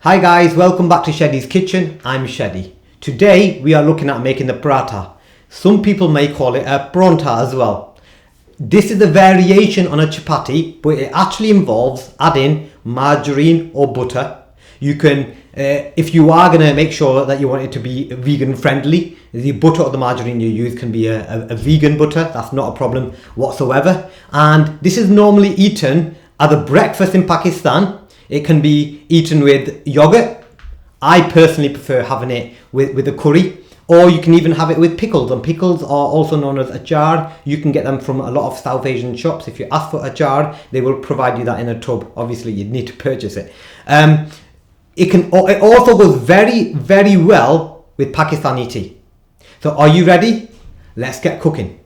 Hi guys, welcome back to Sheddy's Kitchen. I'm Sheddy. Today we are looking at making the paratha. Some people may call it a parantha as well. This is a variation on a chapati, but it actually involves adding margarine or butter. You can, if you are going to make sure that you want it to be vegan friendly, the butter or the margarine you use can be a vegan butter. That's not a problem whatsoever. And this is normally eaten as a breakfast in Pakistan. It can be eaten with yogurt. I personally prefer having it with a curry, or you can even have it with pickles, and pickles are also known as achar. You can get them from a lot of South Asian shops. If you ask for achar, they will provide you that in a tub. Obviously you need to purchase it. It also goes very, very well with Pakistani tea. So are you ready? Let's get cooking.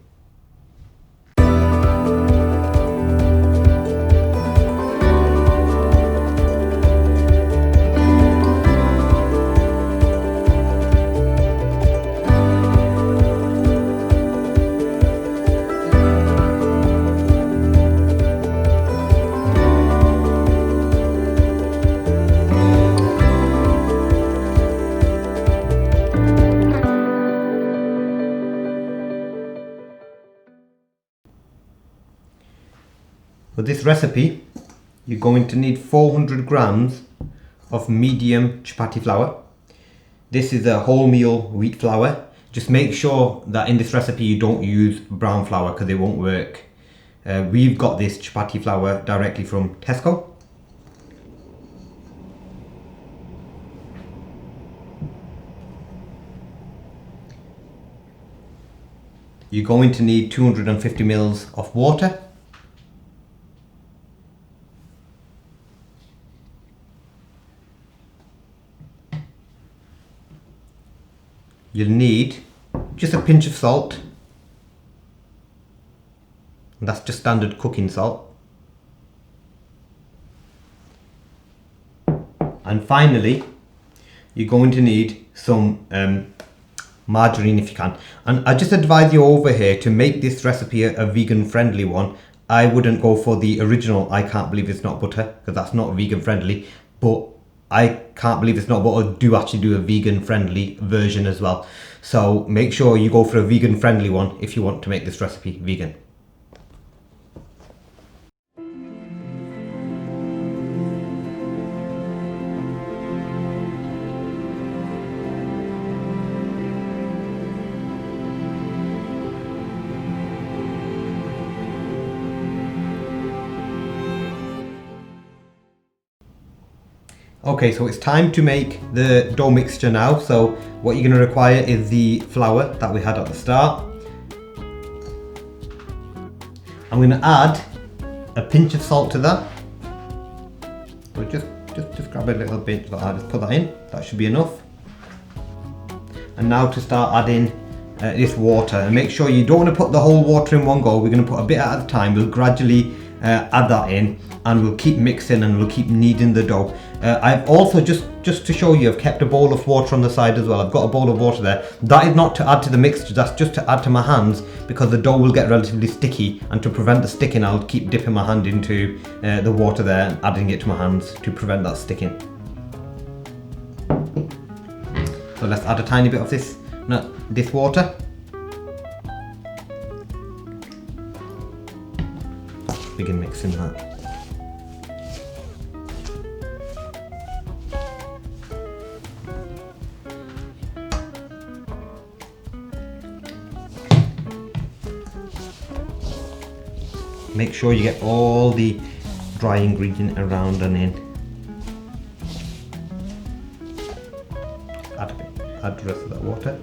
For this recipe, you're going to need 400 grams of medium chapati flour. This is a wholemeal wheat flour. Just make sure that in this recipe you don't use brown flour because it won't work. We've got this chapati flour directly from Tesco. You're going to need 250 mils of water. You'll need just a pinch of salt, and that's just standard cooking salt. And finally, you're going to need some margarine if you can. And I just advise you over here to make this recipe a vegan friendly one. I wouldn't go for the original I can't believe it's not butter, because that's not vegan friendly, but I can't believe it's not butter do actually do a vegan friendly version as well. So make sure you go for a vegan friendly one if you want to make this recipe vegan. Okay, so it's time to make the dough mixture now. So what you're going to require is the flour that we had at the start. I'm going to add a pinch of salt to that. So just grab a little bit like that, just put that in. That should be enough. And now to start adding this water, and make sure you don't want to put the whole water in one go. We're going to put a bit at a time. We'll gradually add that in, and we'll keep mixing and we'll keep kneading the dough. I've also, just to show you, I've kept a bowl of water on the side as well. I've got a bowl of water there. That is not to add to the mixture, that's just to add to my hands, because the dough will get relatively sticky, and to prevent the sticking I'll keep dipping my hand into the water there and adding it to my hands to prevent that sticking. So let's add a tiny bit of this water. Begin mixing that. Make sure you get all the dry ingredient around and in. Add the rest of that water.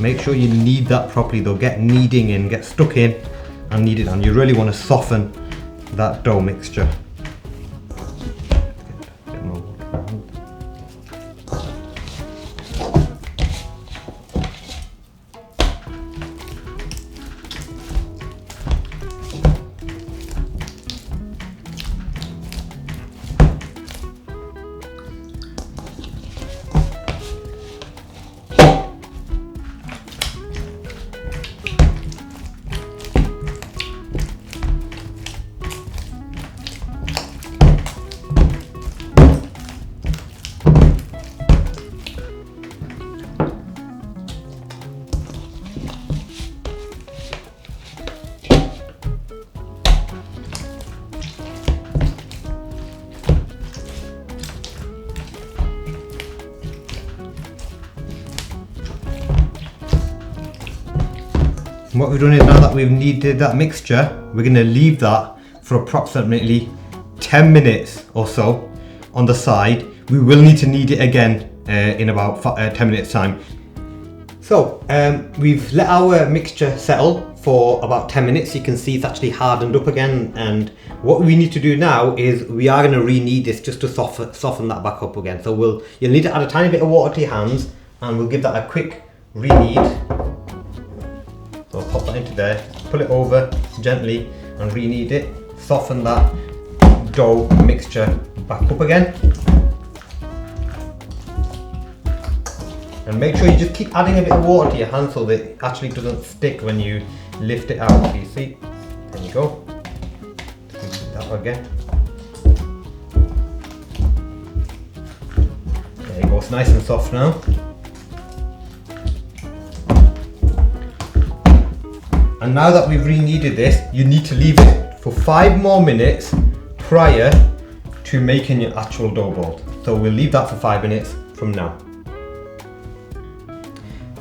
Make sure you knead that properly though, get kneading in, get stuck in and knead it down. You really want to soften that dough mixture. What we've done is, now that we've kneaded that mixture, we're going to leave that for approximately 10 minutes or so on the side. We will need to knead it again in about 10 minutes time. So we've let our mixture settle for about 10 minutes. You can see it's actually hardened up again, and what we need to do now is we are going to re-knead this just to soften that back up again. So you'll need to add a tiny bit of water to your hands, and we'll give that a quick re-knead. So I'll pop that into there, pull it over gently and re-knead it, soften that dough mixture back up again. And make sure you just keep adding a bit of water to your hand so that it actually doesn't stick when you lift it out. You see? There you go. Just that again. There you go, it's nice and soft now. And now that we've re-kneaded this, you need to leave it for 5 more minutes prior to making your actual dough balls. So we'll leave that for 5 minutes from now.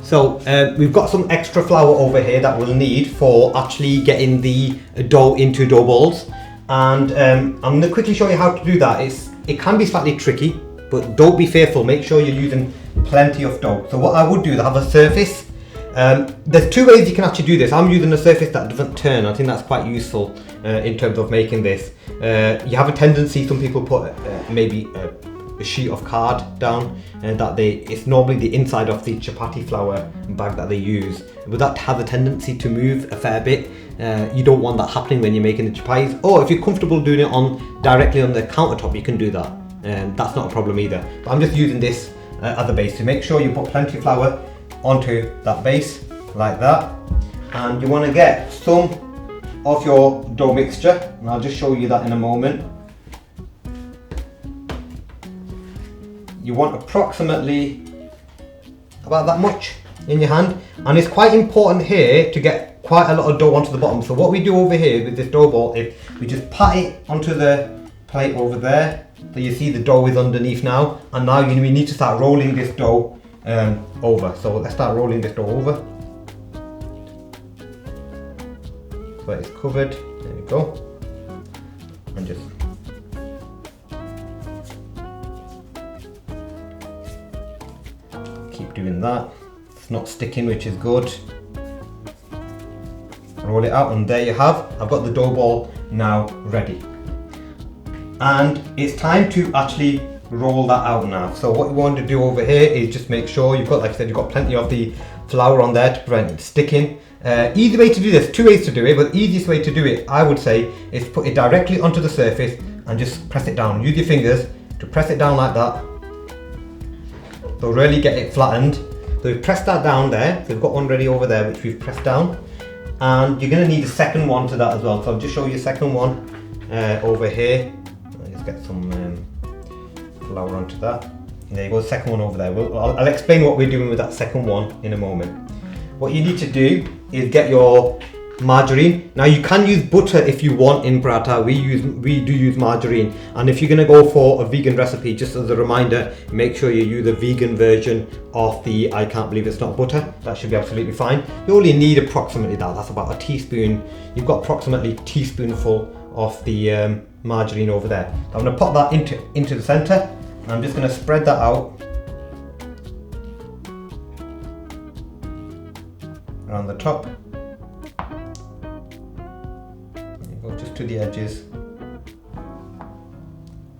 So we've got some extra flour over here that we'll need for actually getting the dough into dough balls. And I'm going to quickly show you how to do that. It can be slightly tricky, but don't be fearful. Make sure you're using plenty of dough. So what I would do is have a surface. There's 2 ways you can actually do this. I'm using a surface that doesn't turn. I think that's quite useful in terms of making this. You have a tendency, some people put maybe a sheet of card down, and it's normally the inside of the chapati flour bag that they use, but that has a tendency to move a fair bit. You don't want that happening when you're making the chapatis. Or if you're comfortable doing it directly on the countertop, you can do that. That's not a problem either. But I'm just using this as a base. So make sure you put plenty of flour onto that base like that, and you want to get some of your dough mixture, and I'll just show you that in a moment. You want approximately about that much in your hand, and it's quite important here to get quite a lot of dough onto the bottom. So what we do over here with this dough ball is we just pat it onto the plate over there, so you see the dough is underneath now, and now we need to start rolling this dough over. So let's start rolling this dough over. So it's covered, there we go, and just keep doing that. It's not sticking, which is good. Roll it out, and there you have, I've got the dough ball now ready. And it's time to actually roll that out now. So what you want to do over here is just make sure you've got, like I said, you've got plenty of the flour on there to prevent it sticking. Easy way to do this, 2 ways to do it, but the easiest way to do it, I would say, is put it directly onto the surface and just press it down. Use your fingers to press it down like that. So really get it flattened. So we've pressed that down there. So we've got one ready over there which we've pressed down, and you're going to need a second one to that as well. So I'll just show you a second one over here. I'll just get some flour onto that. And there you go, the second one over there. I'll explain what we're doing with that second one in a moment. What you need to do is get your margarine. Now you can use butter if you want in paratha. We do use margarine, and if you're going to go for a vegan recipe, just as a reminder, make sure you use a vegan version of the I can't believe it's not butter. That should be absolutely fine. You only need approximately that's about a teaspoon. You've got approximately a teaspoonful of the margarine over there. I'm going to pop that into the center, and I'm just going to spread that out. the top. Go just to the edges.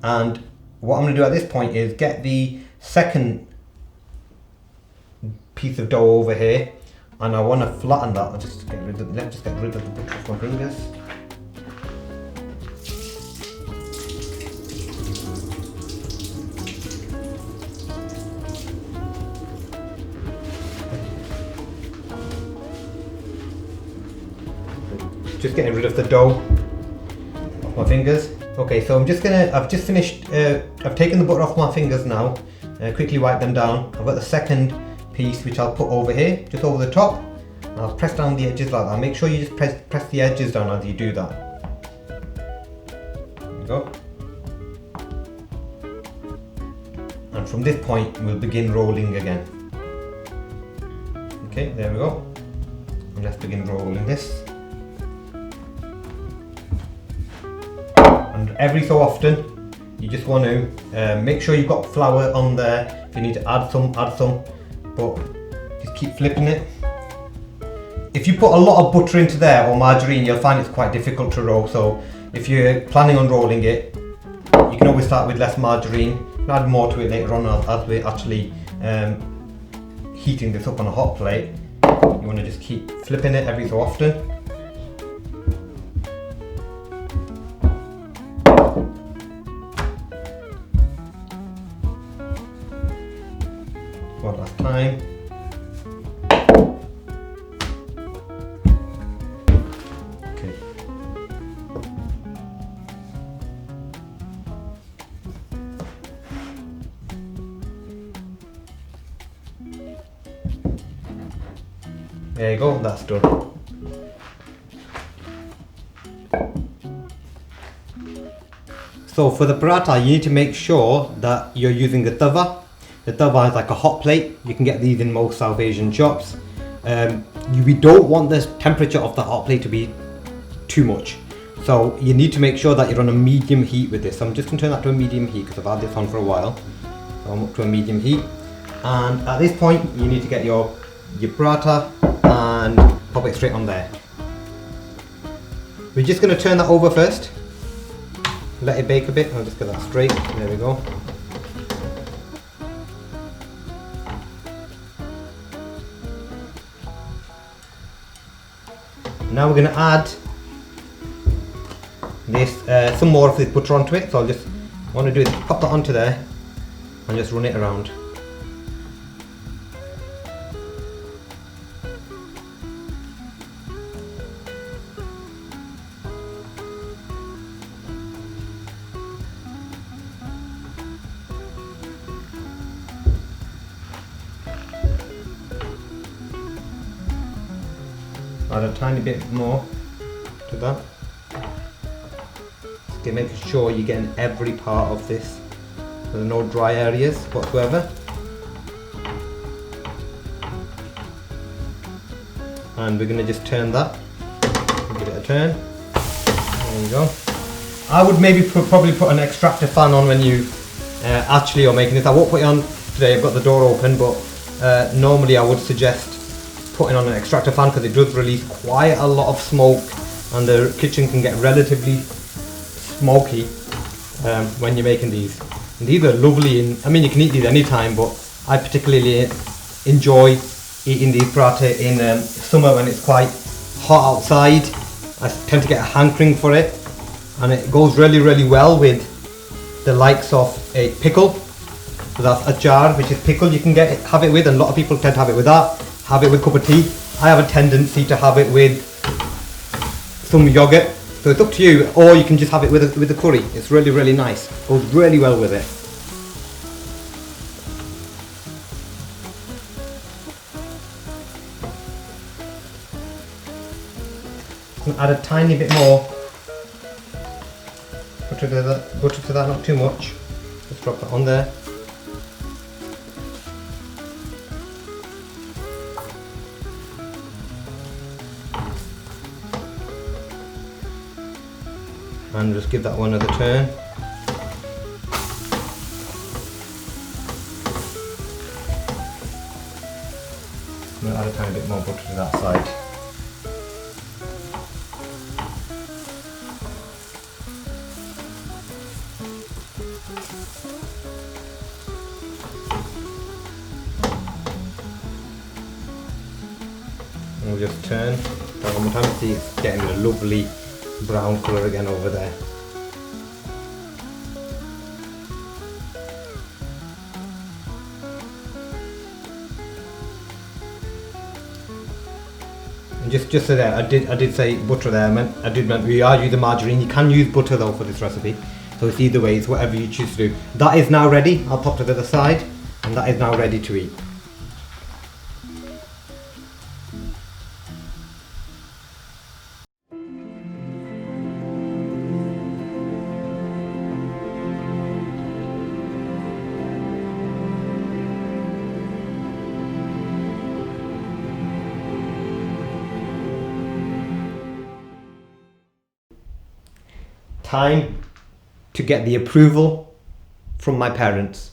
And what I'm going to do at this point is get the second piece of dough over here, and I want to flatten that. Let's just get rid of the butter off my fingers. Just getting rid of the dough off my fingers. Okay, so I've just finished, I've taken the butter off my fingers now, quickly wipe them down. I've got the second piece which I'll put over here, just over the top. And I'll press down the edges like that. Make sure you just press the edges down as you do that. There we go. And from this point we'll begin rolling again. Okay, there we go. And let's begin rolling this. And every so often you just want to make sure you've got flour on there. If you need to add some, but just keep flipping it. If you put a lot of butter into there or margarine, you'll find it's quite difficult to roll. So if you're planning on rolling it, you can always start with less margarine. You can add more to it later on as we're actually heating this up on a hot plate. You want to just keep flipping it every so often. One last time. Okay. There you go, that's done. So for the paratha, you need to make sure that you're using a tawa. The tawa is like a hot plate. You can get these in most South Asian shops. We don't want the temperature of the hot plate to be too much. So you need to make sure that you're on a medium heat with this. So I'm just going to turn that to a medium heat because I've had this on for a while. So I'm up to a medium heat. And at this point, you need to get your paratha and pop it straight on there. We're just going to turn that over first. Let it bake a bit. I'll just get that straight. There we go. Now we're going to add this, some more of this butter onto it. So I'll just want to do is pop that onto there and just run it around. Add a tiny bit more to that. Okay, making sure you're getting every part of this. There are no dry areas whatsoever. And we're going to just turn that. Give it a turn. There you go. I would maybe probably put an extractor fan on when you actually are making this. I won't put it on today, I've got the door open, but normally I would suggest putting on an extractor fan because it does release quite a lot of smoke and the kitchen can get relatively smoky when you're making these. And these are lovely, I mean you can eat these anytime, but I particularly enjoy eating these paratha in summer when it's quite hot outside. I tend to get a hankering for it, and it goes really well with the likes of a pickle. So that's a jar which is pickle you can have it with, and a lot of people tend to have it with that. Have it with a cup of tea. I have a tendency to have it with some yogurt, so it's up to you, or you can just have it with the curry. It's really nice. Goes really well with it. Add a tiny bit more butter to that, not too much. Just drop that on there. And just give that one another turn. I'm going to add a tiny bit more butter to that side. And we'll just turn that one more time. See, it's getting a lovely brown colour again over there. And just so there, I did say butter there. I did meant we are using margarine. You can use butter though for this recipe. So it's either way, it's whatever you choose to do. That is now ready. I'll pop to the other side, and that is now ready to eat. Time to get the approval from my parents.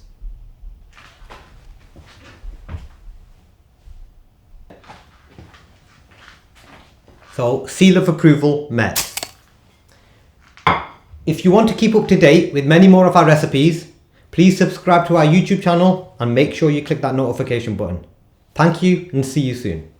So, seal of approval met. If you want to keep up to date with many more of our recipes, please subscribe to our YouTube channel and make sure you click that notification button. Thank you and see you soon.